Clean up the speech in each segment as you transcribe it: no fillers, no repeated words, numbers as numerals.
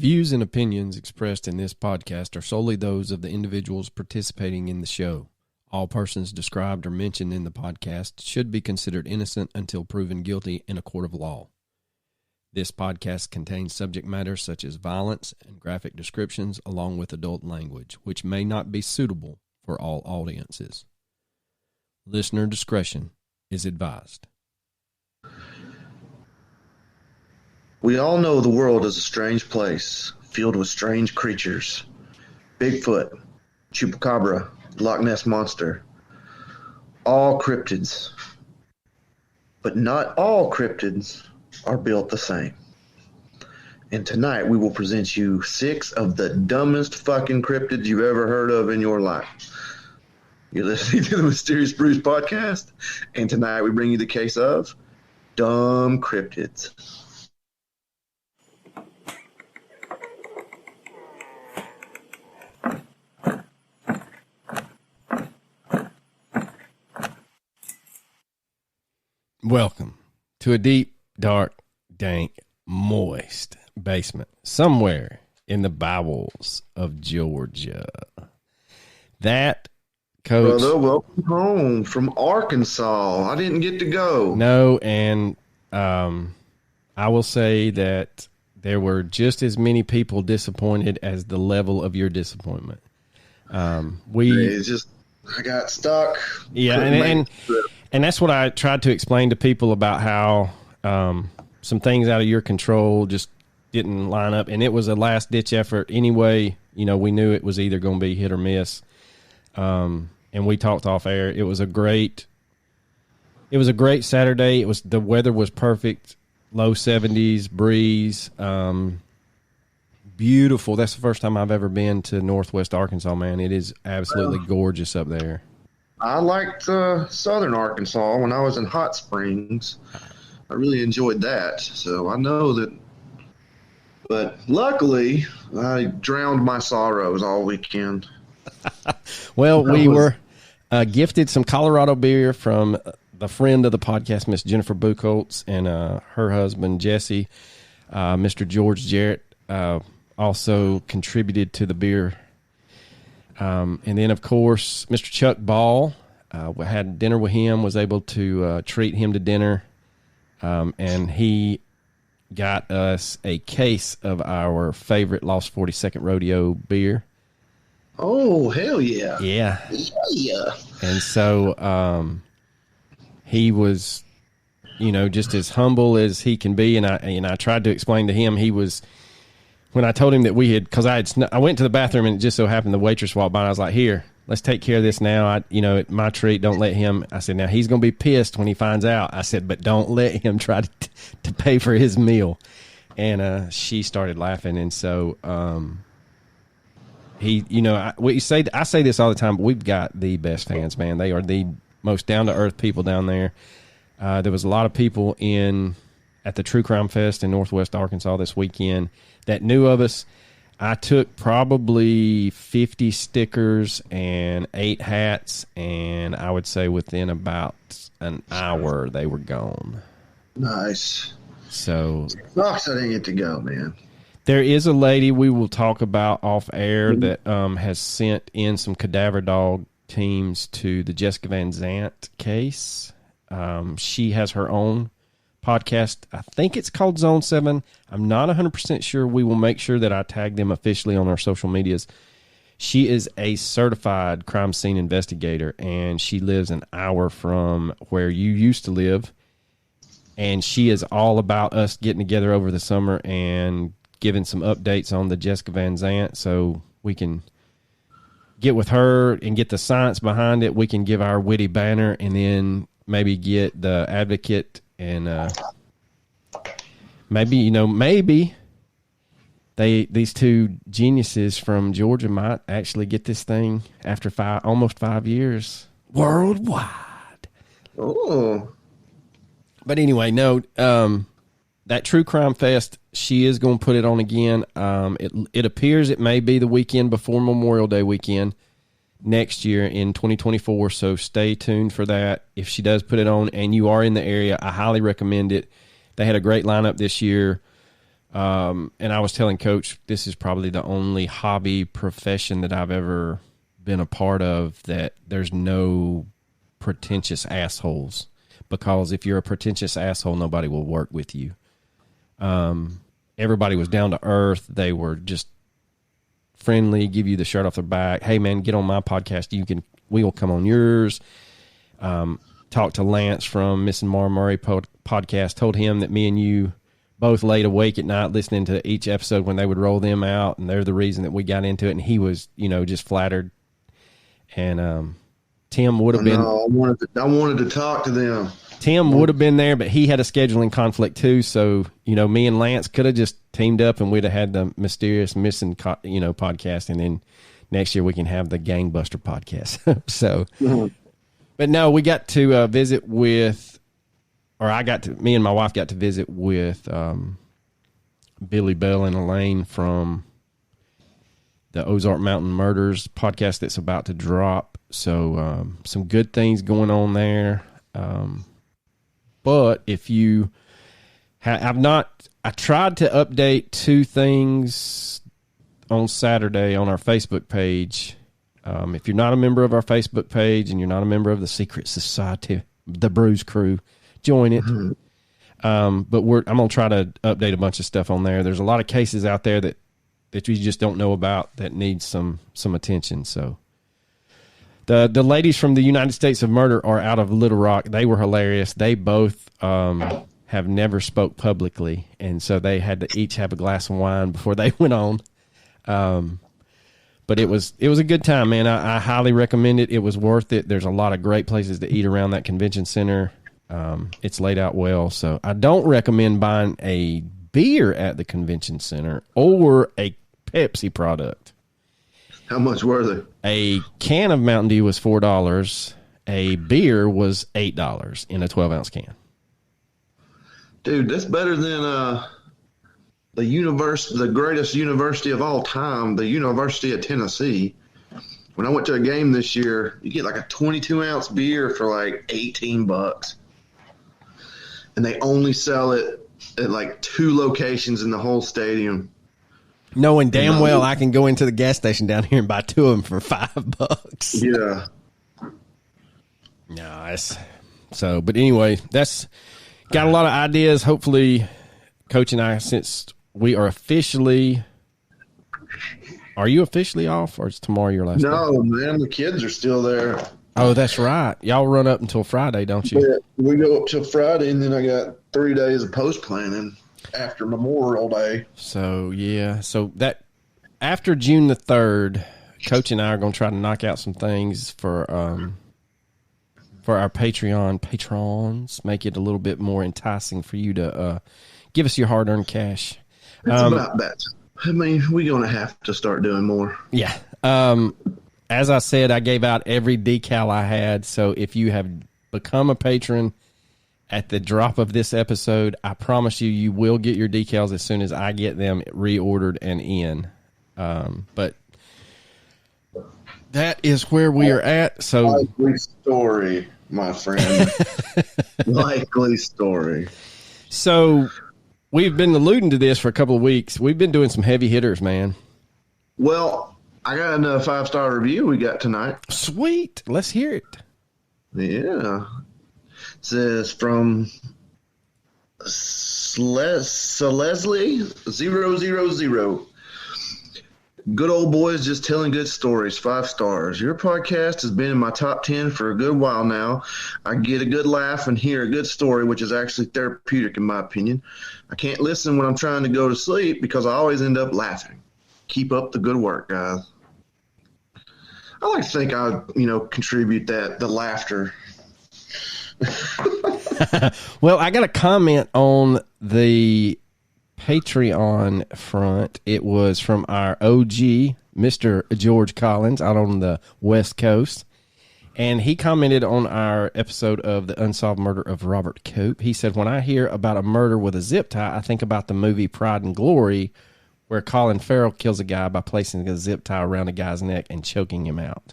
views and opinions expressed in this podcast are solely those of the individuals participating in the show. All persons described or mentioned in the podcast should be considered innocent until proven guilty in a court of law. This podcast contains subject matter such as violence and graphic descriptions along with adult language, which may not be suitable for all audiences. Listener discretion is advised. We all know the world is a strange place, filled with strange creatures. Bigfoot, Chupacabra, Loch Ness Monster. All cryptids. But not all cryptids are built the same. And tonight we will present you 6 of the dumbest fucking cryptids you've ever heard of in your life. You're listening to the Mysterious Brews podcast, and tonight we bring you the case of dumb cryptids. Welcome to a deep, dark, dank, moist basement somewhere in the bowels of Georgia. That, Coach... Brother, welcome home from Arkansas. I didn't get to go. No, and I will say that there were just as many people disappointed as the level of your disappointment. It's just, I got stuck. Yeah, and that's what I tried to explain to people about how some things out of your control just didn't line up. And it was a last-ditch effort anyway. You know, we knew it was either going to be hit or miss. And we talked off air. It was a great Saturday. The weather was perfect, low 70s, breeze, beautiful. That's the first time I've ever been to Northwest Arkansas, man. It is absolutely gorgeous up there. I liked southern Arkansas when I was in Hot Springs. I really enjoyed that. So I know that. But luckily, I drowned my sorrows all weekend. Well, we were gifted some Colorado beer from the friend of the podcast, Miss Jennifer Buchholz, and her husband, Jesse. Mr. George Jarrett also contributed to the beer. And then, of course, Mr. Chuck Ball, we had dinner with him, was able to treat him to dinner, and he got us a case of our favorite Lost 42nd Rodeo beer. Oh, hell yeah. Yeah. Yeah. And so he was, just as humble as he can be, and I tried to explain to him, when I told him that because I went to the bathroom and it just so happened the waitress walked by and I was like, here, let's take care of this now. My treat, don't let him. I said, now he's going to be pissed when he finds out. I said, but don't let him try to pay for his meal. And she started laughing. And so I say this all the time, but we've got the best fans, man. They are the most down-to-earth people down there. There was a lot of people at the True Crime Fest in Northwest Arkansas this weekend that knew of us. I took probably 50 stickers and 8 hats, and I would say within about an hour they were gone. Nice. So sucks I didn't get to go, man. There is a lady we will talk about off air that has sent in some cadaver dog teams to the Jessica Van Zandt case. She has her own podcast. I think it's called Zone 7. I'm not 100% sure. We will make sure that I tag them officially on our social medias. She is a certified crime scene investigator, and she lives an hour from where you used to live. And she is all about us getting together over the summer and giving some updates on the Jessica Van Zandt so we can get with her and get the science behind it. We can give our witty banner and then maybe get the advocate. And maybe these two geniuses from Georgia might actually get this thing after almost 5 years worldwide. Oh, but anyway, no. That True Crime Fest, she is going to put it on again. It appears it may be the weekend before Memorial Day weekend next year in 2024, so stay tuned for that. If she does put it on and you are in the area, I highly recommend it. They had a great lineup this year. And I was telling Coach, this is probably the only hobby profession that I've ever been a part of that there's no pretentious assholes. Because if you're a pretentious asshole, nobody will work with you. Everybody was down to earth. They were just friendly, give you the shirt off their back. Hey, man, get on my podcast. We will come on yours. Talked to Lance from Miss and Mara Murray podcast. Told him that me and you both laid awake at night listening to each episode when they would roll them out, and they're the reason that we got into it. And he was, just flattered. And Tim would have been. No, I wanted to talk to them. Tim would have been there, but he had a scheduling conflict too. So, me and Lance could have just teamed up and we'd have had the mysterious missing, podcast. And then next year we can have the Gangbuster podcast. So, but no, we got to visit with, me and my wife got to visit with Billy Bell and Elaine from the Ozark Mountain Murders podcast that's about to drop. So, some good things going on there. But if you I tried to update two things on Saturday on our Facebook page. If you're not a member of our Facebook page and you're not a member of the Secret Society, the Bruise Crew, join it. But I'm going to try to update a bunch of stuff on there. There's a lot of cases out there that you just don't know about that need some attention. So the ladies from the United States of Murder are out of Little Rock. They were hilarious. They both have never spoke publicly, and so they had to each have a glass of wine before they went on. But it was a good time, man. I highly recommend it. It was worth it. There's a lot of great places to eat around that convention center. It's laid out well, so I don't recommend buying a beer at the convention center or a Pepsi product. How much were they? A can of Mountain Dew was $4. A beer was $8 in a 12-ounce can. Dude, that's better than the greatest university of all time, the University of Tennessee. When I went to a game this year, you get like a 22-ounce beer for like $18. And they only sell it at like 2 locations in the whole stadium. Knowing damn well I can go into the gas station down here and buy 2 of them for $5. Yeah. Nice. So, but anyway, that's got a lot of ideas. Hopefully, Coach and I, since we are officially, are you officially off, or is tomorrow your last day? No, man, the kids are still there. Oh, that's right. Y'all run up until Friday, don't you? Yeah, we go up till Friday, and then I got 3 days of post planning after Memorial Day. So, yeah. So that after June the 3rd, Coach and I are going to try to knock out some things for our Patreon patrons, make it a little bit more enticing for you to give us your hard-earned cash. It's about that. I mean, we're going to have to start doing more. Yeah. As I said, I gave out every decal I had, so if you have become a patron at the drop of this episode, I promise you will get your decals as soon as I get them reordered and in. But that is where we are at. So likely story, my friend. Likely story. So we've been alluding to this for a couple of weeks. We've been doing some heavy hitters, man. Well, I got another 5-star review we got tonight. Sweet. Let's hear it. Yeah. It says from Leslie000. Good old boys just telling good stories. 5 stars. Your podcast has been in my top 10 for a good while now. I get a good laugh and hear a good story, which is actually therapeutic in my opinion. I can't listen when I'm trying to go to sleep because I always end up laughing. Keep up the good work, guys. I like to think I, contribute the laughter. Well, I got a comment on the Patreon front. It was from our OG, Mr. George Collins, out on the West Coast. And he commented on our episode of the unsolved murder of Robert Cope. He said, when I hear about a murder with a zip tie, I think about the movie Pride and Glory, where Colin Farrell kills a guy by placing a zip tie around a guy's neck and choking him out.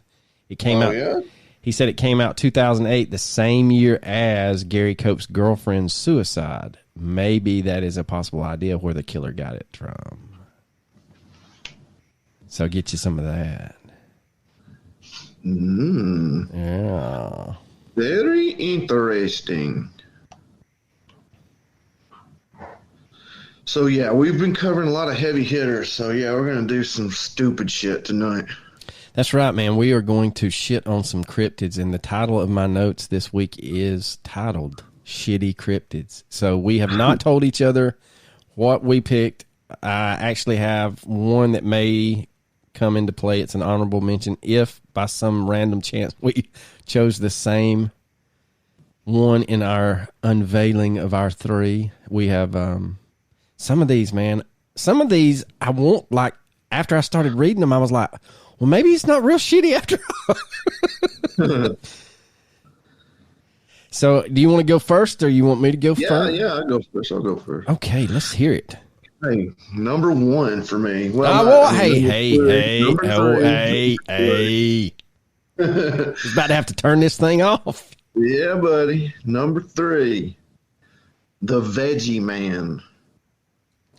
It came out. Yeah? He said it came out 2008, the same year as Gary Cope's girlfriend's suicide. maybe that is a possible idea where the killer got it from. So get you some of that. Yeah. Very interesting. So, yeah, we've been covering a lot of heavy hitters. So, yeah, we're going to do some stupid shit tonight. That's right, man. We are going to shit on some cryptids, and the title of my notes this week is titled Shitty Cryptids. So we have not told each other what we picked. I actually have one that may come into play. It's an honorable mention if by some random chance we chose the same one in our unveiling of our three. We have some of these, man. Some of these I won't like. After I started reading them, I was like, well, maybe it's not real shitty after all. So, do you want to go first, or you want me to go first? Yeah, I'll go first. I'll go first. Okay, let's hear it. Hey, number one for me. Well, hey. He's about to have to turn this thing off. Yeah, buddy. Number 3, the Veggie Man.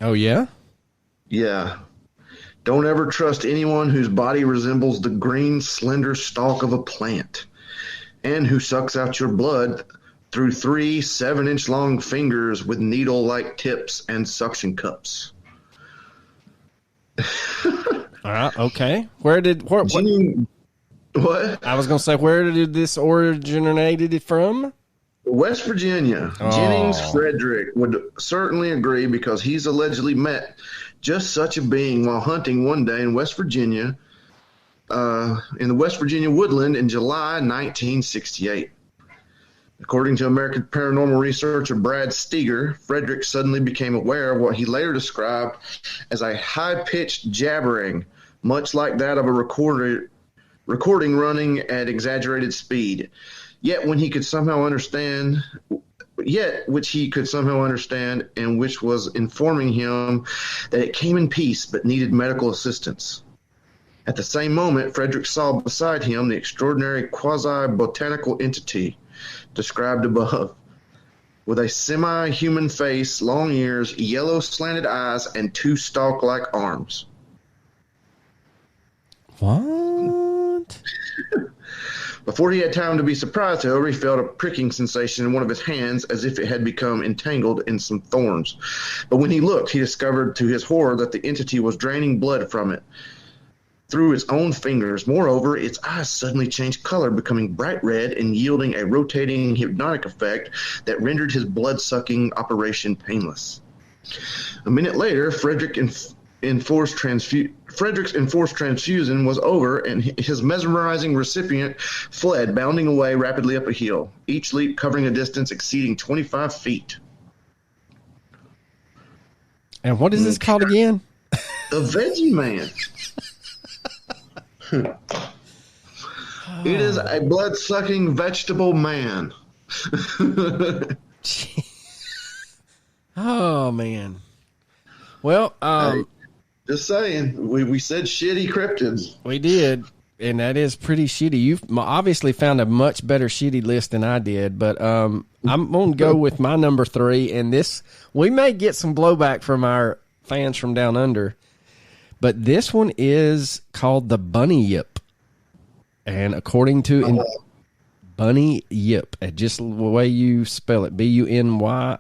Oh, yeah? Yeah. Don't ever trust anyone whose body resembles the green, slender stalk of a plant, and who sucks out your blood through 3 7-inch long fingers with needle-like tips and suction cups. Okay. What? I was going to say, where did this originated from? West Virginia. Oh. Jennings Frederick would certainly agree because he's allegedly met just such a being while hunting one day in West Virginia, in the West Virginia woodland in July 1968. According to American paranormal researcher Brad Steger, Frederick suddenly became aware of what he later described as a high-pitched jabbering, much like that of a recording running at exaggerated speed, which he could somehow understand, and which was informing him that it came in peace but needed medical assistance. At the same moment, Frederick saw beside him the extraordinary quasi-botanical entity described above, with a semi-human face, long ears, yellow slanted eyes, and 2 stalk-like arms. What? Before he had time to be surprised, however, he felt a pricking sensation in one of his hands as if it had become entangled in some thorns. But when he looked, he discovered to his horror that the entity was draining blood from it through its own fingers. Moreover, its eyes suddenly changed color, becoming bright red and yielding a rotating hypnotic effect that rendered his blood-sucking operation painless. A minute later, Frederick's enforced transfusion was over, and his mesmerizing recipient fled, bounding away rapidly up a hill, each leap covering a distance exceeding 25 feet. And what is this called again? The Veggie Man. It is a blood-sucking vegetable man. Oh, man. Well, hey, just saying, we said shitty cryptids. We did, and that is pretty shitty. You've obviously found a much better shitty list than I did, but I'm going to go with my number 3, and this, we may get some blowback from our fans from down under, but this one is called the Bunny Yip. And according to Bunny Yip, just the way you spell it, Bunyip,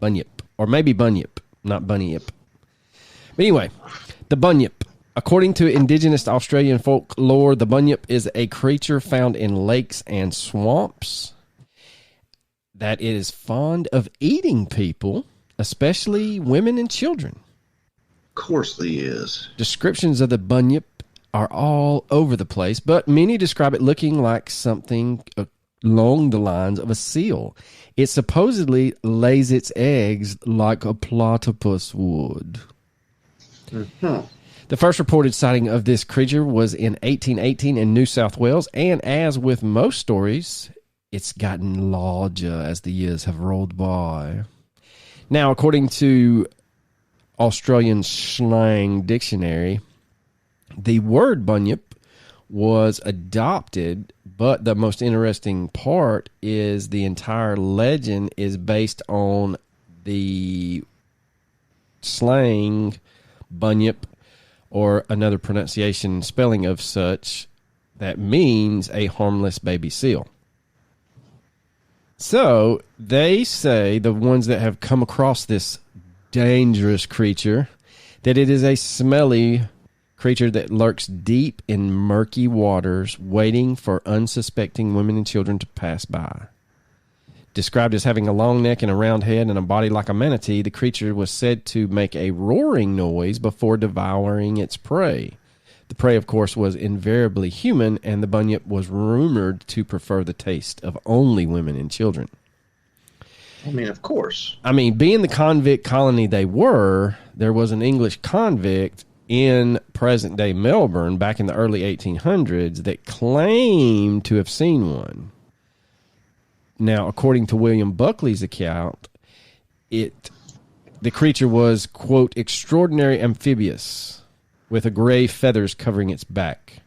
Bunyip, or maybe Bunyip, not Bunny Yip. But anyway, the Bunyip. According to indigenous Australian folklore, the Bunyip is a creature found in lakes and swamps that is fond of eating people, especially women and children. Of course he is. Descriptions of the Bunyip are all over the place, but many describe it looking like something along the lines of a seal. It supposedly lays its eggs like a platypus would. Mm-hmm. The first reported sighting of this creature was in 1818 in New South Wales, and as with most stories, it's gotten larger as the years have rolled by. Now, according to Australian Slang Dictionary, the word bunyip was adopted, but the most interesting part is the entire legend is based on the slang bunyip, or another pronunciation spelling of such, that means a harmless baby seal. So they say, the ones that have come across this dangerous creature, that it is a smelly creature that lurks deep in murky waters, waiting for unsuspecting women and children to pass by. Described as having a long neck and a round head and a body like a manatee, the creature was said to make a roaring noise before devouring its prey. The prey, of course, was invariably human, and the bunyip was rumored to prefer the taste of only women and children. I mean, of course. I mean, being the convict colony they were, there was an English convict in present-day Melbourne back in the early 1800s that claimed to have seen one. Now, according to William Buckley's account, the creature was, quote, extraordinary amphibious, with a gray feathers covering its back,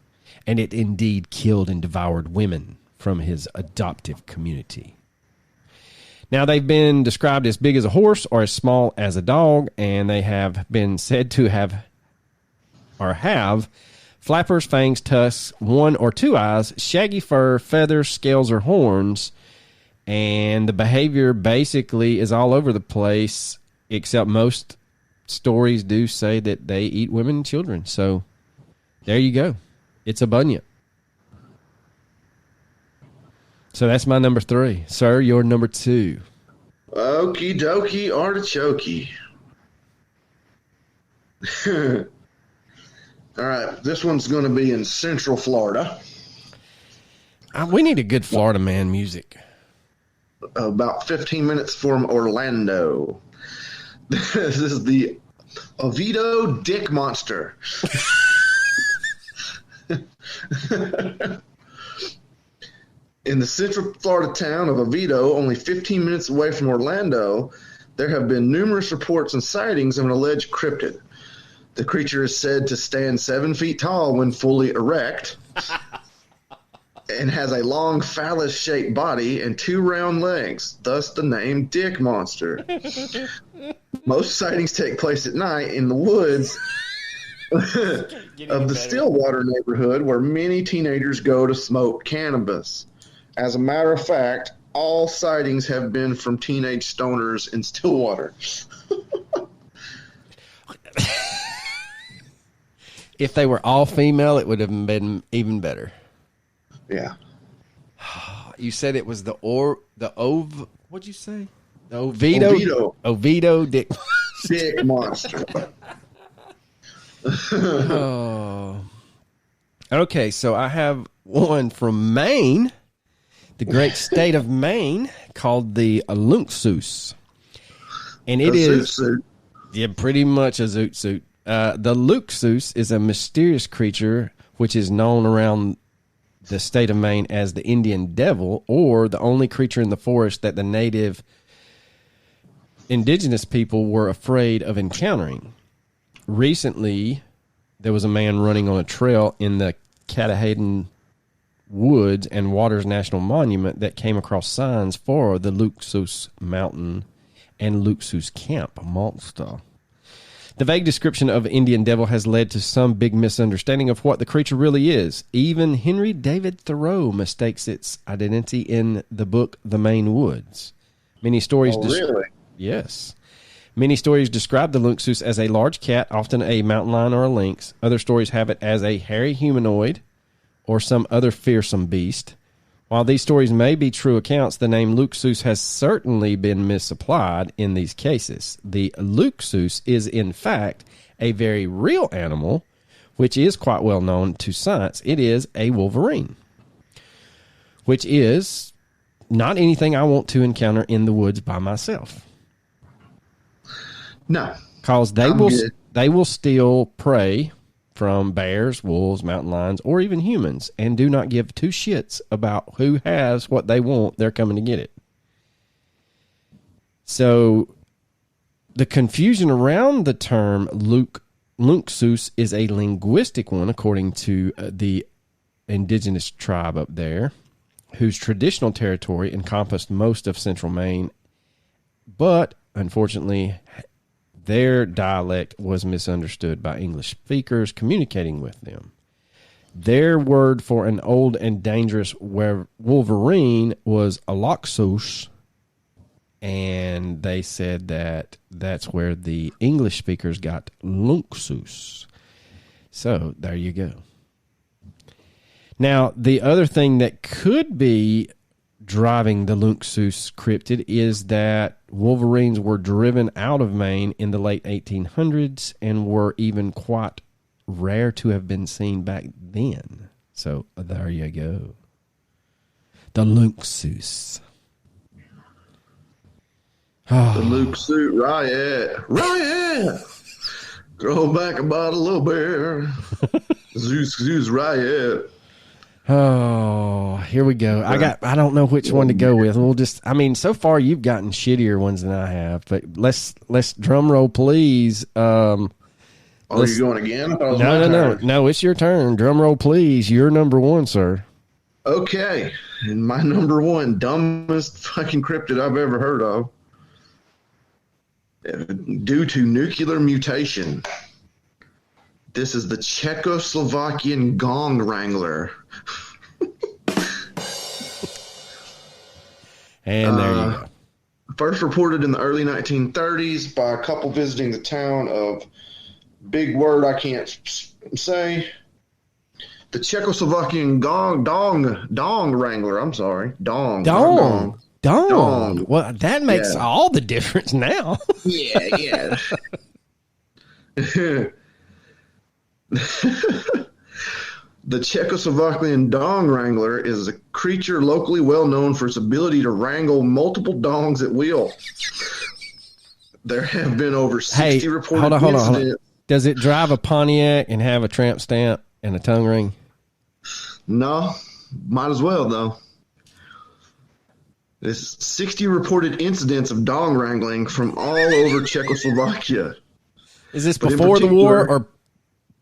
and it indeed killed and devoured women from his adoptive community. Now, they've been described as big as a horse or as small as a dog, and they have been said to have flappers, fangs, tusks, 1 or 2 eyes, shaggy fur, feathers, scales, or horns. And the behavior basically is all over the place, except most stories do say that they eat women and children. So there you go. It's a bunyip. So that's my number 3. Sir, your number 2. Okie dokie artichoke. All right, this one's going to be in Central Florida. We need a good Florida man music. About 15 minutes from Orlando. This is the Oviedo Dick Monster. In the Central Florida town of Oviedo, only 15 minutes away from Orlando, there have been numerous reports and sightings of an alleged cryptid. The creature is said to stand 7 feet tall when fully erect and has a long phallus-shaped body and 2 round legs, thus the name Dick Monster. Most sightings take place at night in the woods of the Stillwater neighborhood, where many teenagers go to smoke cannabis. As a matter of fact, all sightings have been from teenage stoners in Stillwater. If they were all female, it would have been even better. Yeah. You said it was what'd you say? The Oviedo Dick. Dick Monster. Oh. Okay, so I have one from Maine, the great state of Maine, called the Lunksoos. And it is pretty much a zoot suit. The Lunksoos is a mysterious creature which is known around the state of Maine as the Indian Devil, or the only creature in the forest that the native indigenous people were afraid of encountering. Recently, there was a man running on a trail in the Catahayden Woods and Waters National Monument that came across signs for the Lunksoos Mountain and Lunksoos Camp monster. The vague description of Indian Devil has led to some big misunderstanding of what the creature really is. Even Henry David Thoreau mistakes its identity in the book The Maine Woods. Many stories really? Yes. Many stories describe the Lunksoos as a large cat, often a mountain lion or a lynx. Other stories have it as a hairy humanoid or some other fearsome beast. While these stories may be true accounts, the name Lunksoos has certainly been misapplied in these cases. The Lunksoos is, in fact, a very real animal, which is quite well known to science. It is a wolverine, which is not anything I want to encounter in the woods by myself. No. Because they will steal prey from bears, wolves, mountain lions, or even humans, and do not give 2 shits about who has what they want. They're coming to get it. So the confusion around the term Lunksoos is a linguistic one, according to the indigenous tribe up there, whose traditional territory encompassed most of central Maine, but unfortunately, their dialect was misunderstood by English speakers communicating with them. Their word for an old and dangerous wolverine was Aloxos, and they said that that's where the English speakers got Lunxus. So there you go. Now, the other thing that could be driving the Lunxus cryptid is that wolverines were driven out of Maine in the late 1800s and were even quite rare to have been seen back then. So there you go. The Lunxus. The Luke suit, riot. Throw back a bottle of beer. Zeus, riot. Oh, here we go. I don't know which one to go with. We'll just, so far you've gotten shittier ones than I have, but let's drum roll, please. You going again? No, it's your turn. Drum roll, please. You're number one, sir. Okay. And my number one, dumbest fucking cryptid I've ever heard of. Due to nuclear mutation. This is the Czechoslovakian gong wrangler. And there you go. First reported in the early 1930s by a couple visiting the town of, big word I can't say, the Czechoslovakian dong wrangler. I'm sorry. Dong. Well, that makes all the difference now. Yeah. The Czechoslovakian dong wrangler is a creature locally well known for its ability to wrangle multiple dongs at will. There have been over 60 reported incidents. Hold on. Does it drive a Pontiac and have a tramp stamp and a tongue ring? No, might as well, though. There's 60 reported incidents of dong wrangling from all over Czechoslovakia. Is this before the war or?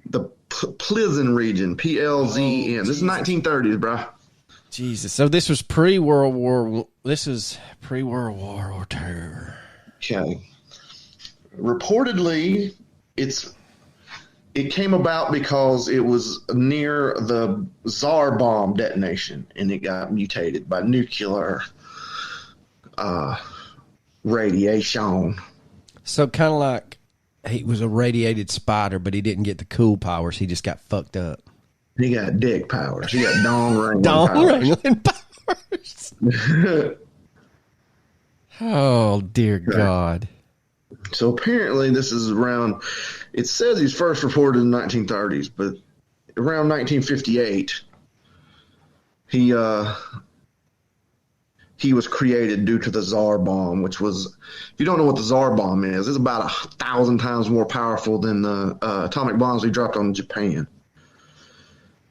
The Plzen region, Plzen. This is 1930s, bro. Jesus. So this was pre-World War. This is pre-World War II. Okay. Reportedly, it came about because it was near the Tsar bomb detonation, and it got mutated by nuclear radiation. So kind of like he was a radiated spider, but he didn't get the cool powers. He just got fucked up. He got dick powers. He got wrangling powers. Oh, dear God. So apparently this is around, it says he's first reported in the 1930s, but around 1958, he was created due to the Tsar bomb, which was, if you don't know what the Tsar bomb is, it's about 1,000 times more powerful than the atomic bombs we dropped on Japan.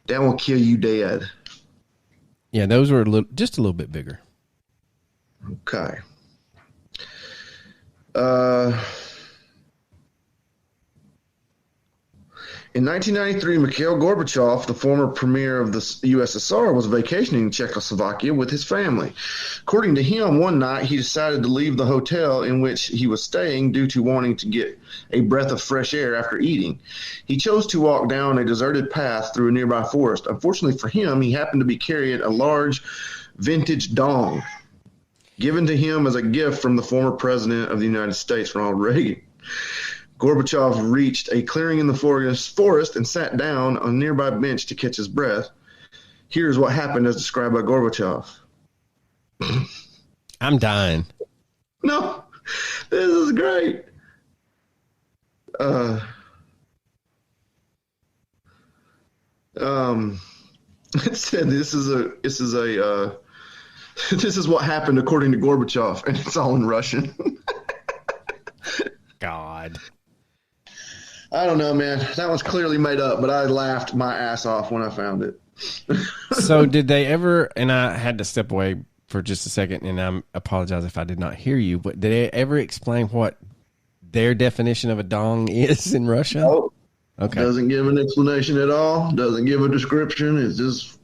That will kill you dead. Yeah, those were just a little bit bigger. Okay. In 1993, Mikhail Gorbachev, the former premier of the USSR, was vacationing in Czechoslovakia with his family. According to him, one night he decided to leave the hotel in which he was staying due to wanting to get a breath of fresh air after eating. He chose to walk down a deserted path through a nearby forest. Unfortunately for him, he happened to be carrying a large vintage dong, given to him as a gift from the former president of the United States, Ronald Reagan. Gorbachev reached a clearing in the forest and sat down on a nearby bench to catch his breath. Here's what happened as described by Gorbachev. I'm dying. No, this is great. It said this is what happened according to Gorbachev, and it's all in Russian. God. I don't know, man. That one's clearly made up, but I laughed my ass off when I found it. So did they ever, and I had to step away for just a second, and I apologize if I did not hear you, but did they ever explain what their definition of a dong is in Russia? No. Okay. Doesn't give an explanation at all. Doesn't give a description. It's just,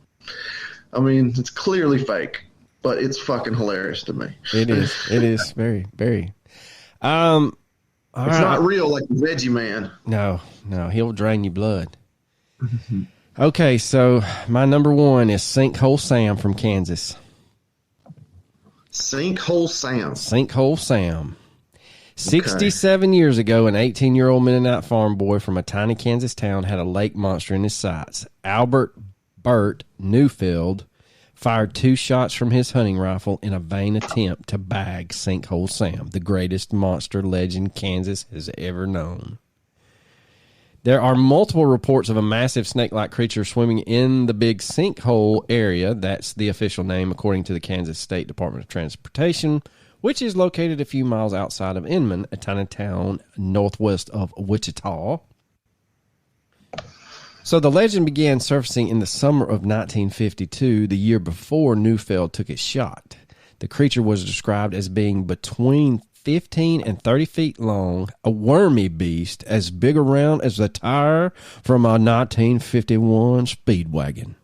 it's clearly fake, but it's fucking hilarious to me. It is. It is very, very. It's not real like the Veggie Man. No, he'll drain your blood. Okay, so my number one is Sinkhole Sam from Kansas. Sinkhole Sam. Sinkhole Sam. 67 years ago, an 18-year-old Mennonite farm boy from a tiny Kansas town had a lake monster in his sights. Albert Burt Newfield fired 2 shots from his hunting rifle in a vain attempt to bag Sinkhole Sam, the greatest monster legend Kansas has ever known. There are multiple reports of a massive snake-like creature swimming in the Big Sinkhole area. That's the official name according to the Kansas State Department of Transportation, which is located a few miles outside of Inman, a tiny town northwest of Wichita. So the legend began surfacing in the summer of 1952, the year before Neufeld took his shot. The creature was described as being between 15 and 30 feet long, a wormy beast as big around as the tire from a 1951 Speedwagon.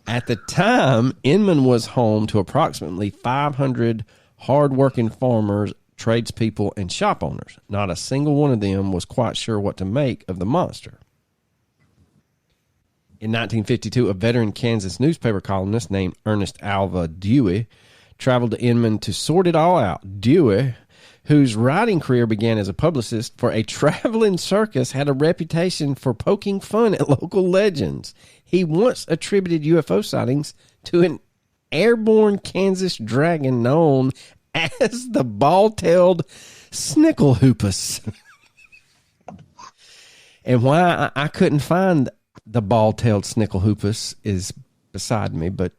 At the time, Inman was home to approximately 500 hard-working farmers, tradespeople, and shop owners. Not a single one of them was quite sure what to make of the monster. In 1952, a veteran Kansas newspaper columnist named Ernest Alva Dewey traveled to Inman to sort it all out. Dewey, whose writing career began as a publicist for a traveling circus, had a reputation for poking fun at local legends. He once attributed UFO sightings to an airborne Kansas dragon known as the ball-tailed Snickelhoopus. And why I couldn't find the ball-tailed Snickelhoopus is beside me, but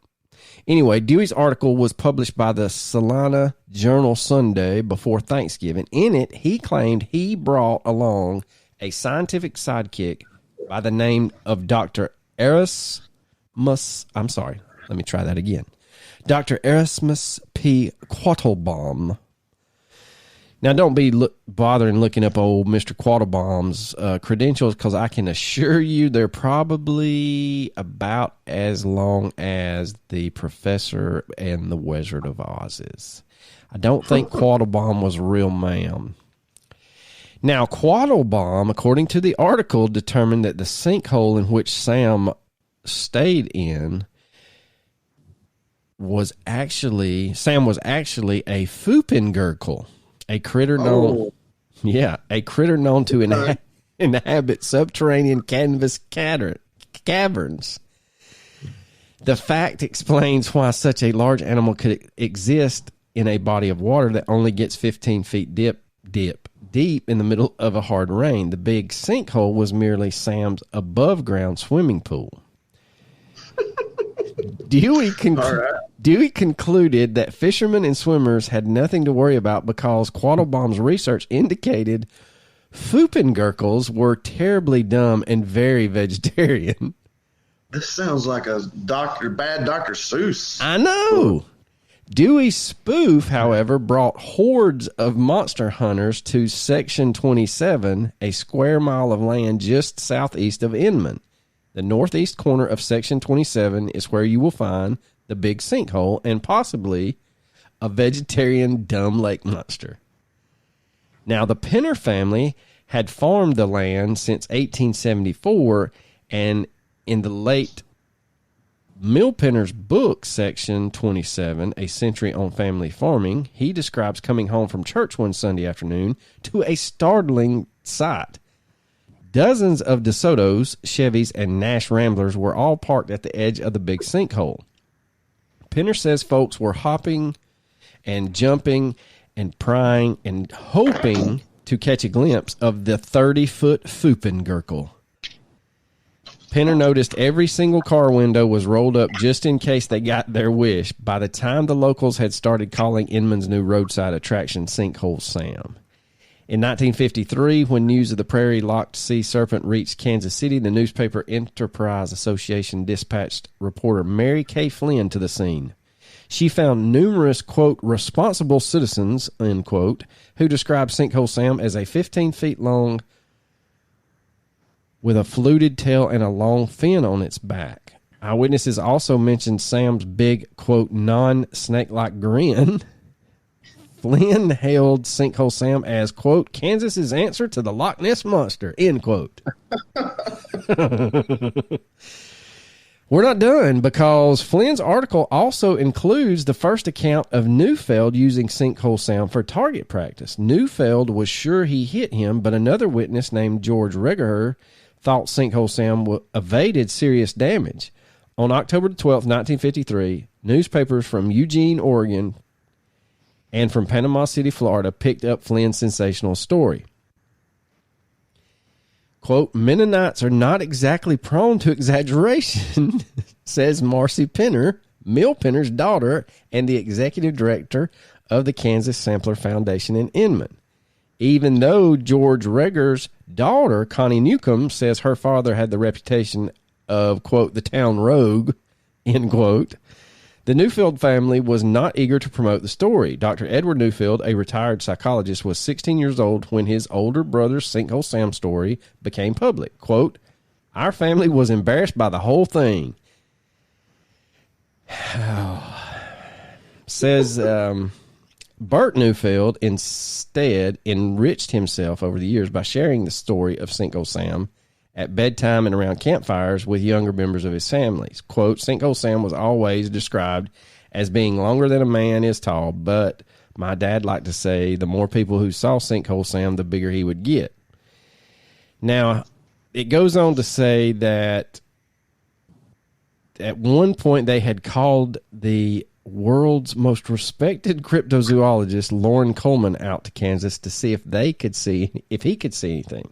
anyway, Dewey's article was published by the Salina Journal Sunday before Thanksgiving. In it, he claimed he brought along a scientific sidekick by the name of Dr. Erasmus, I'm sorry, let me try that again. Dr. Erasmus P. Quattlebaum. Now, don't be bothering looking up old Mr. Quattlebaum's credentials, because I can assure you they're probably about as long as the Professor and the Wizard of Oz is. I don't think Quattlebaum was a real man. Now, Quattlebaum, according to the article, determined that the sinkhole in which Sam stayed in was actually a Foopengurkle. A critter known, a critter known to inhabit subterranean canvas caverns. The fact explains why such a large animal could exist in a body of water that only gets 15 feet deep in the middle of a hard rain. The big sinkhole was merely Sam's above-ground swimming pool. Dewey concluded that fishermen and swimmers had nothing to worry about because Quattlebaum's research indicated Foopengurkles were terribly dumb and very vegetarian. This sounds like a bad Dr. Seuss. I know. Dewey's spoof, however, brought hordes of monster hunters to Section 27, a square mile of land just southeast of Inman. The northeast corner of Section 27 is where you will find the big sinkhole and possibly a vegetarian dumb lake monster. Now, the Penner family had farmed the land since 1874, and in the late Mill Penner's book, Section 27, A Century on Family Farming, he describes coming home from church one Sunday afternoon to a startling sight. Dozens of DeSotos, Chevys, and Nash Ramblers were all parked at the edge of the big sinkhole. Penner says folks were hopping and jumping and prying and hoping to catch a glimpse of the 30-foot Foopengurkle. Penner noticed every single car window was rolled up just in case they got their wish. By the time the locals had started calling Inman's new roadside attraction Sinkhole Sam. In 1953, when news of the prairie locked sea serpent reached Kansas City, the newspaper Enterprise Association dispatched reporter Mary Kay Flynn to the scene. She found numerous, quote, responsible citizens, unquote, who described Sinkhole Sam as a 15 feet long with a fluted tail and a long fin on its back. Eyewitnesses also mentioned Sam's big, quote, non-snake-like grin, Flynn hailed Sinkhole Sam as, quote, Kansas's answer to the Loch Ness Monster, end quote. We're not done, because Flynn's article also includes the first account of Neufeld using Sinkhole Sam for target practice. Neufeld was sure he hit him, but another witness named George Regerer thought Sinkhole Sam evaded serious damage. On October 12, 1953, newspapers from Eugene, Oregon, and from Panama City, Florida, picked up Flynn's sensational story. Quote, Mennonites are not exactly prone to exaggeration, says Marcy Penner, Mill Penner's daughter and the executive director of the Kansas Sampler Foundation in Inman. Even though George Reger's daughter, Connie Newcomb, says her father had the reputation of, quote, the town rogue, end quote, the Neufeld family was not eager to promote the story. Dr. Edward Neufeld, a retired psychologist, was 16 years old when his older brother's Sinkhole Sam story became public. Quote, our family was embarrassed by the whole thing. Says Bert Neufeld instead enriched himself over the years by sharing the story of Sinkhole Sam at bedtime and around campfires with younger members of his families. Quote, Sinkhole Sam was always described as being longer than a man is tall, but my dad liked to say the more people who saw Sinkhole Sam, the bigger he would get. Now, it goes on to say that at one point they had called the world's most respected cryptozoologist, Loren Coleman, out to Kansas to see if he could see anything.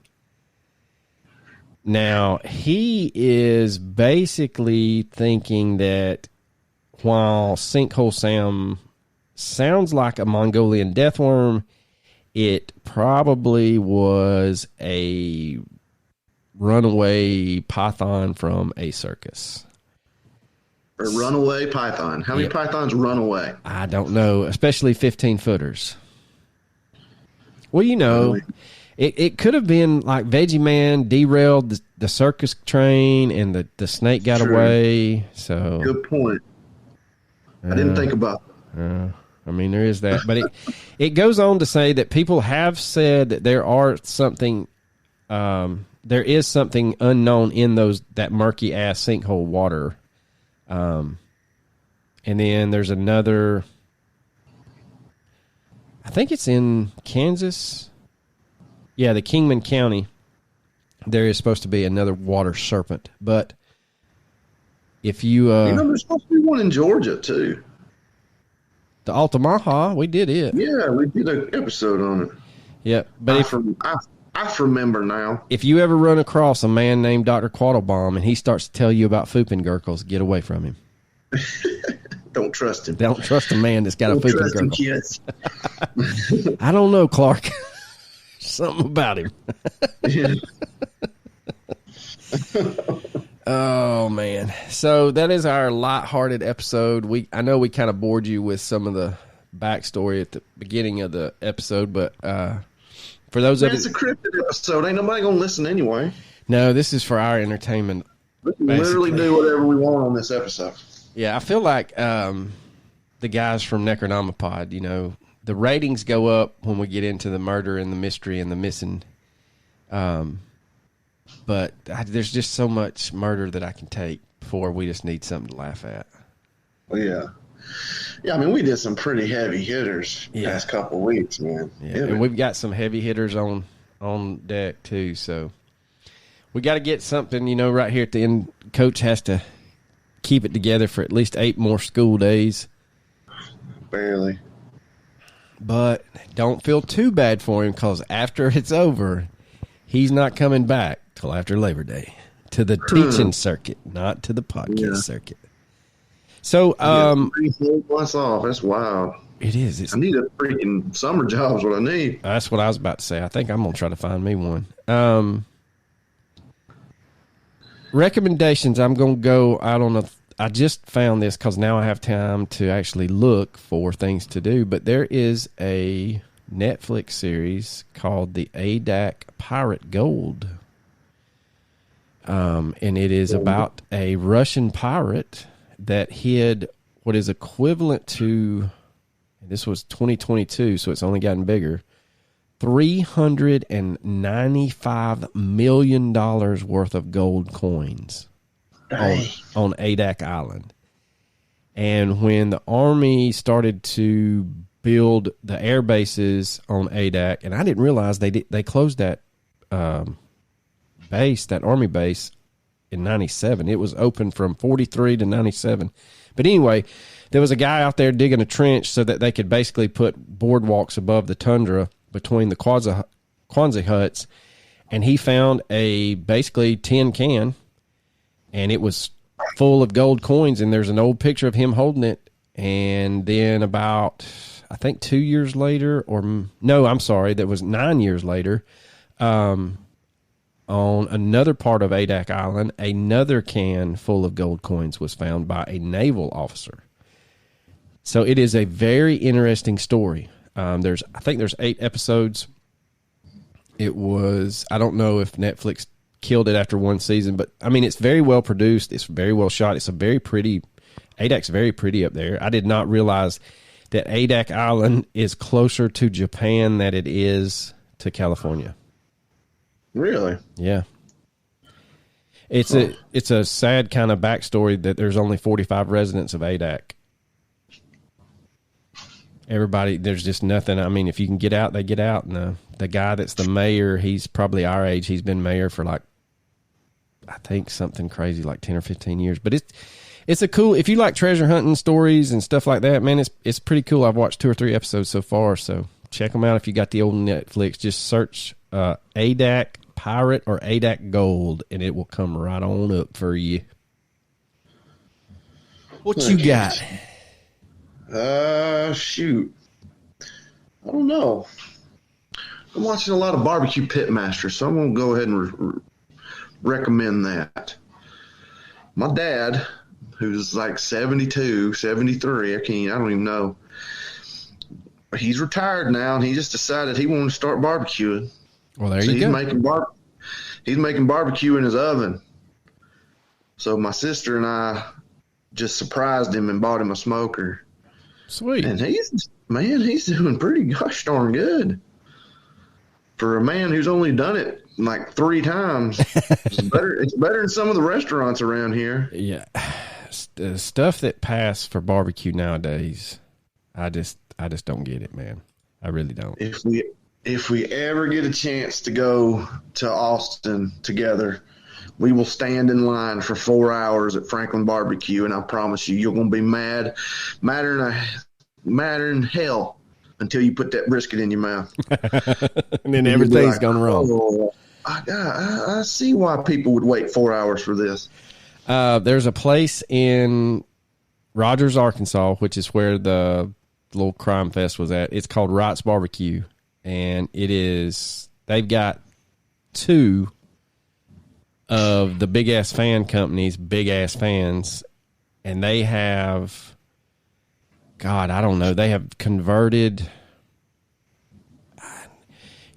Now, he is basically thinking that while Sinkhole Sam sounds like a Mongolian deathworm, it probably was a runaway python from a circus. A runaway python. How many pythons run away? I don't know, especially 15-footers. Well, you know, it could have been like Veggie Man derailed the circus train and the snake got away. So good point. I didn't think about that. I mean, there is that. But it goes on to say that people have said that there is something unknown in that murky ass sinkhole water. And then there's another, I think it's in Kansas. Yeah, the Kingman County. There is supposed to be another water serpent, but if you there's supposed to be one in Georgia too. The Altamaha, we did it. Yeah, we did an episode on it. Yeah, but I remember now. If you ever run across a man named Dr. Quattlebaum and he starts to tell you about fooping gurkles, get away from him. Don't trust him. Don't trust a man that's got a fooping gurgle. Kids. I don't know, Clark. Something about him. Yeah. Oh, man. So that is our lighthearted episode. I know we kind of bored you with some of the backstory at the beginning of the episode, but for those of you... It's a cryptid episode. Ain't nobody going to listen anyway. No, this is for our entertainment. We can literally do whatever we want on this episode. Yeah, I feel like the guys from Necronomipod, you know, the ratings go up when we get into the murder and the mystery and the missing. But there's just so much murder that I can take before we just need something to laugh at. Well, yeah. Yeah, I mean, we did some pretty heavy hitters the past couple of weeks, man. Yeah, and we've got some heavy hitters on deck, too. So we got to get something, you know, right here at the end. Coach has to keep it together for at least 8 more school days. Barely. But don't feel too bad for him, because after it's over, he's not coming back till after Labor Day to the teaching circuit, not to the podcast circuit. So, 3 months off. That's wild. It is. I need a freaking summer job is what I need. That's what I was about to say. I think I'm going to try to find me one. Recommendations. I'm going to go out on I just found this because now I have time to actually look for things to do. But there is a Netflix series called The Adak Pirate Gold. And it is about a Russian pirate that hid what is equivalent to This was 2022, so it's only gotten bigger. $395 million worth of gold coins on Adak Island. And when the Army started to build the air bases on Adak, and I didn't realize they closed that base, that Army base, in 97. It was open from 43 to 97. But anyway, there was a guy out there digging a trench so that they could basically put boardwalks above the tundra between the Kwanzaa huts, and he found a basically tin can, and it was full of gold coins, and there's an old picture of him holding it. And then about, I think 2 years later, that was 9 years later, on another part of Adak Island, another can full of gold coins was found by a naval officer. So it is a very interesting story. I think there's 8 episodes. It was, I don't know if Netflix killed it after one season, but I mean, it's very well produced. It's very well shot. It's Adak's very pretty up there. I did not realize that Adak Island is closer to Japan than it is to California. Really? Yeah. It's a sad kind of backstory that there's only 45 residents of Adak. Everybody, there's just nothing. I mean, if you can get out, they get out. And the guy that's the mayor, he's probably our age. He's been mayor for I think something crazy like 10 or 15 years. But it's a cool, if you like treasure hunting stories and stuff like that, man, it's pretty cool. I've watched 2 or 3 episodes so far, so check them out if you got the old Netflix. Just search Adak Pirate or Adak Gold, and it will come right on up for you. What you got? Shoot. I don't know. I'm watching a lot of Barbecue Pitmaster, so I'm going to go ahead and recommend that. My dad, who's like 72, 73, I don't even know. He's retired now, and he just decided he wanted to start barbecuing. Well, there you go. He's making barbecue in his oven. So my sister and I just surprised him and bought him a smoker. Sweet. And he's doing pretty gosh darn good. For a man who's only done it like 3 times, it's better than some of the restaurants around here. Yeah. The stuff that pass for barbecue nowadays, I just don't get it, man. I really don't. If we ever get a chance to go to Austin together, we will stand in line for 4 hours at Franklin Barbecue, and I promise you're going to be madder than hell until you put that brisket in your mouth. And then everything's gone wrong. Oh, I see why people would wait 4 hours for this. There's a place in Rogers, Arkansas, which is where the little crime fest was at. It's called Wright's Barbecue, and they've got 2 of the big ass fan companies, big ass fans, and they have, God, I don't know, they have converted,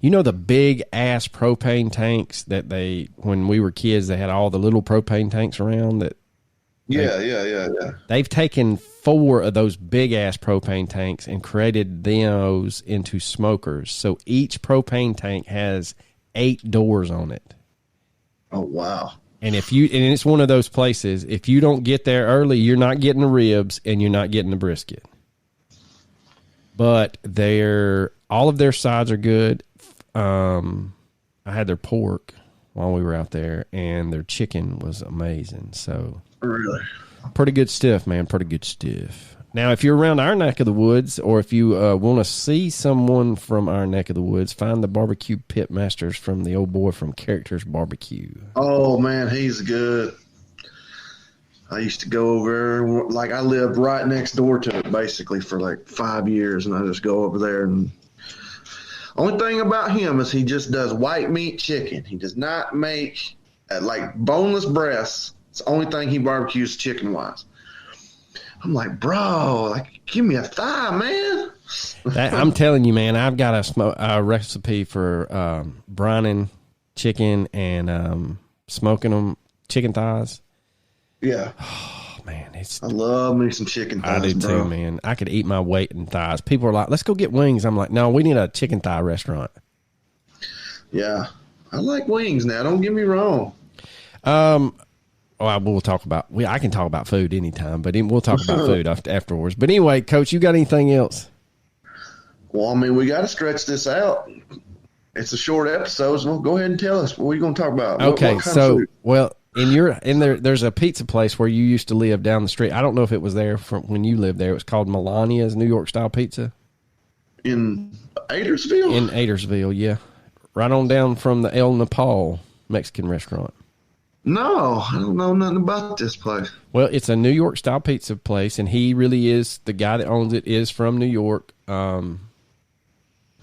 the big ass propane tanks that when we were kids, they had all the little propane tanks around that. Yeah. They've taken 4 of those big ass propane tanks and created those into smokers. So each propane tank has 8 doors on it. Oh, wow. And and it's one of those places, if you don't get there early, you're not getting the ribs and you're not getting the brisket. But all of their sides are good. I had their pork while we were out there, and their chicken was amazing. So really, pretty good stuff, man. Pretty good stuff. Now, if you're around our neck of the woods, or if you want to see someone from our neck of the woods, find the Barbecue Pitmasters from the old boy from Characters Barbecue. Oh, man, he's good. I used to go over there. I lived right next door to it, basically, for 5 years, and I just go over there. And only thing about him is he just does white meat chicken. He does not make, boneless breasts. It's the only thing he barbecues chicken-wise. I'm like, bro, give me a thigh, man. I'm telling you, man, I've got a recipe for brining chicken and smoking them, chicken thighs. Yeah. Oh, man, I love me some chicken thighs, I do bro. too, man. I could eat my weight in thighs. People are like, let's go get wings. I'm like, no, we need a chicken thigh restaurant. Yeah. I like wings now. Don't get me wrong. We'll talk about, I can talk about food anytime, but we'll talk about food afterwards. But anyway, Coach, you got anything else? Well, I mean, we got to stretch this out. It's a short episode, so go ahead and tell us. What are you going to talk about? Okay, what kind of food? well, there's a pizza place where you used to live down the street. I don't know if it was there from when you lived there. It was called Melania's New York style pizza In Adairsville? in Adairsville. Yeah, right on down from the El Nepal Mexican restaurant. No, I don't know nothing about this place. Well, it's a New York style pizza place, and he really is the guy that owns it is from New York.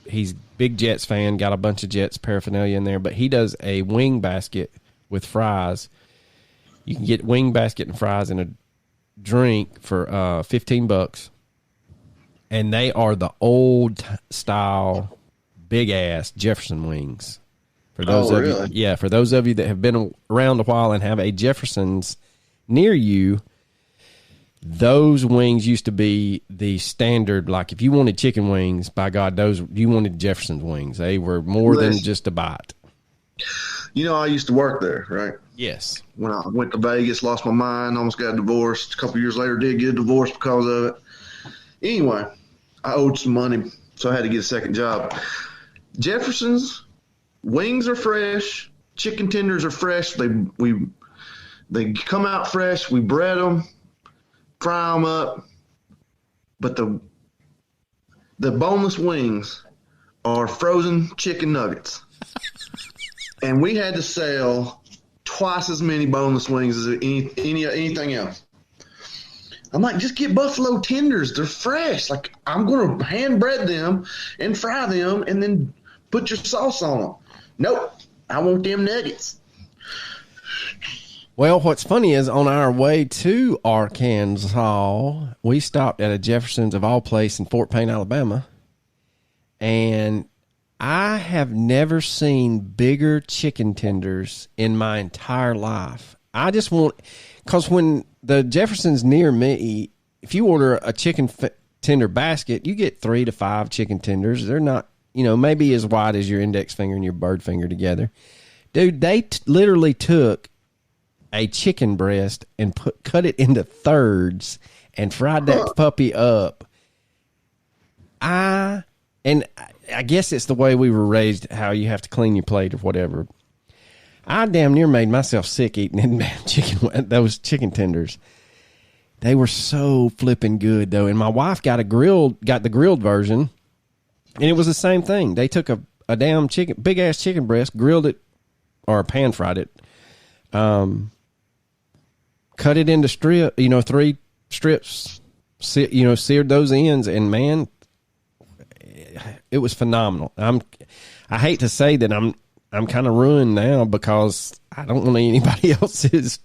He's big Jets fan, got a bunch of Jets paraphernalia in there, but he does a wing basket with fries. You can get wing basket and fries and a drink for $15, and they are the old style, big ass Jefferson wings. For those of really? you, for those of you that have been around a while and have a Jefferson's near you. Those wings used to be the standard. Like if you wanted chicken wings, by God, you wanted Jefferson's wings. They were more than just a bite. You know, I used to work there, right? Yes. When I went to Vegas, lost my mind, almost got divorced. A couple years later, did get divorced because of it. Anyway, I owed some money, so I had to get a second job. Jefferson's wings are fresh. Chicken tenders are fresh. They come out fresh. We bread them. Fry them up, but the boneless wings are frozen chicken nuggets, and we had to sell twice as many boneless wings as anything else. I'm like, just get buffalo tenders; they're fresh. Like I'm going to hand bread them and fry them, and then put your sauce on them. Nope, I want them nuggets. Well, what's funny is on our way to Arkansas, we stopped at a Jefferson's of all place in Fort Payne, Alabama. And I have never seen bigger chicken tenders in my entire life. I just want, because when the Jefferson's near me, if you order a chicken tender basket, you get 3 to 5 chicken tenders. They're not, maybe as wide as your index finger and your bird finger together. Dude, they literally took a chicken breast and cut it into thirds and fried that puppy up. I guess it's the way we were raised, how you have to clean your plate or whatever. I damn near made myself sick eating those chicken tenders. They were so flipping good though, and my wife got the grilled version, and it was the same thing. They took a damn big ass chicken breast, grilled it or pan fried it. Cut it into 3 strips, seared those ends, and man, it was phenomenal. I hate to say that I'm kind of ruined now because I don't want to eat anybody else's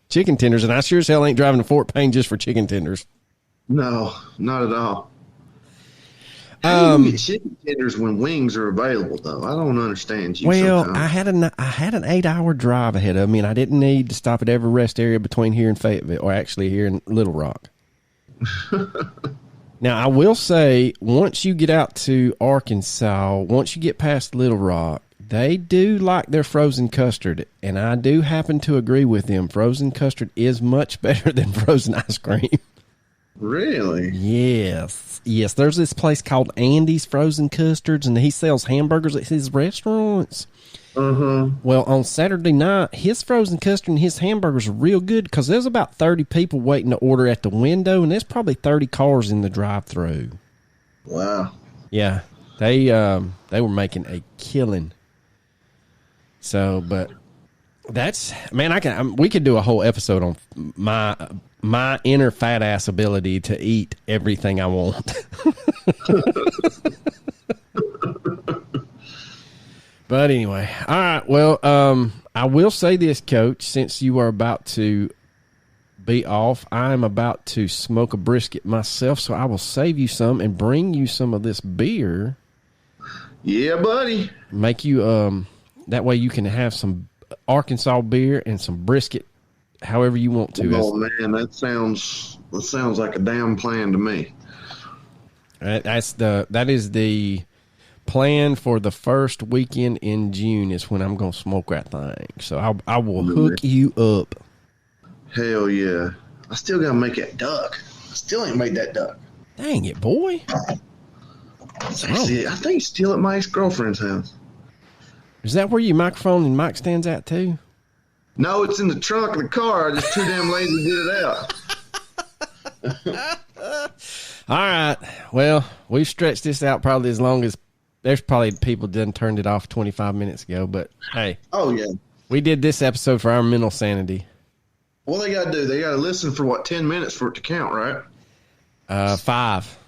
chicken tenders, and I sure as hell ain't driving to Fort Payne just for chicken tenders. No, not at all. How do you get chicken tenders when wings are available, though? I don't understand you. Well, sometimes. I had an 8-hour drive ahead of me, and I didn't need to stop at every rest area between here and Fayetteville, or actually here in Little Rock. Now, I will say, once you get out to Arkansas, once you get past Little Rock, they do like their frozen custard, and I do happen to agree with them. Frozen custard is much better than frozen ice cream. Really? Yes. There's this place called Andy's Frozen Custards, and he sells hamburgers at his restaurants. Well, on Saturday night, his frozen custard and his hamburgers are real good because there's about 30 people waiting to order at the window, and there's probably 30 cars in the drive-thru. Wow. Yeah, they were making a killing. So, but that's, man, we could do a whole episode on my inner fat ass ability to eat everything I want. But anyway, all right. Well, I will say this, Coach, since you are about to be off, I'm about to smoke a brisket myself, so I will save you some and bring you some of this beer. Yeah, buddy. Make you that way you can have some Arkansas beer and some brisket however you want to. Oh man, that sounds like a damn plan to me. That is the plan for the first weekend in June is when I'm gonna smoke that thing. So I will hook you up. Hell yeah! I still gotta make that duck. I still ain't made that duck. Dang it, boy! See, I think it's still at my ex-girlfriend's house. Is that where your microphone and mic stands at too? No, it's in the trunk of the car. I just too damn lazy to get it out. All right. Well, we've stretched this out probably as long as there's probably people done turned it off 25 minutes ago. But hey, oh yeah, we did this episode for our mental sanity. What they got to do? They got to listen for 10 minutes for it to count, right? 5.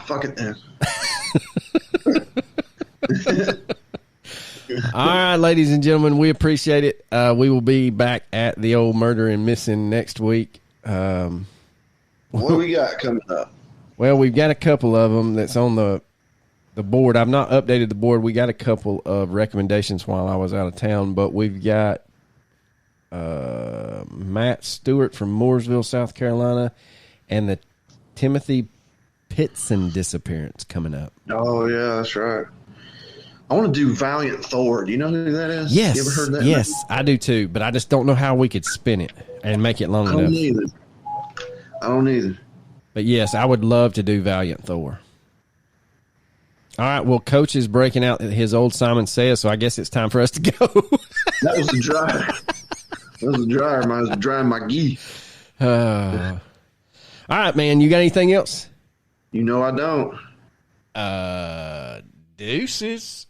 Fuck it then. All right, ladies and gentlemen, we appreciate it. We will be back at the old Murder and Missing next week. What do we got coming up? Well, we've got a couple of them that's on the board. I've not updated the board. We got a couple of recommendations while I was out of town, but we've got Matt Stewart from Mooresville, South Carolina, and the Timothy Pitson disappearance coming up. Oh, yeah, that's right. I want to do Valiant Thor. Do you know who that is? Yes. You ever heard that? Yes, I do too, but I just don't know how we could spin it and make it long enough. I don't either. But yes, I would love to do Valiant Thor. All right, well, Coach is breaking out his old Simon Says, so I guess it's time for us to go. That was the dryer. That was the dryer. I was drying my gi. All right, man. You got anything else? You know I don't. Deuces.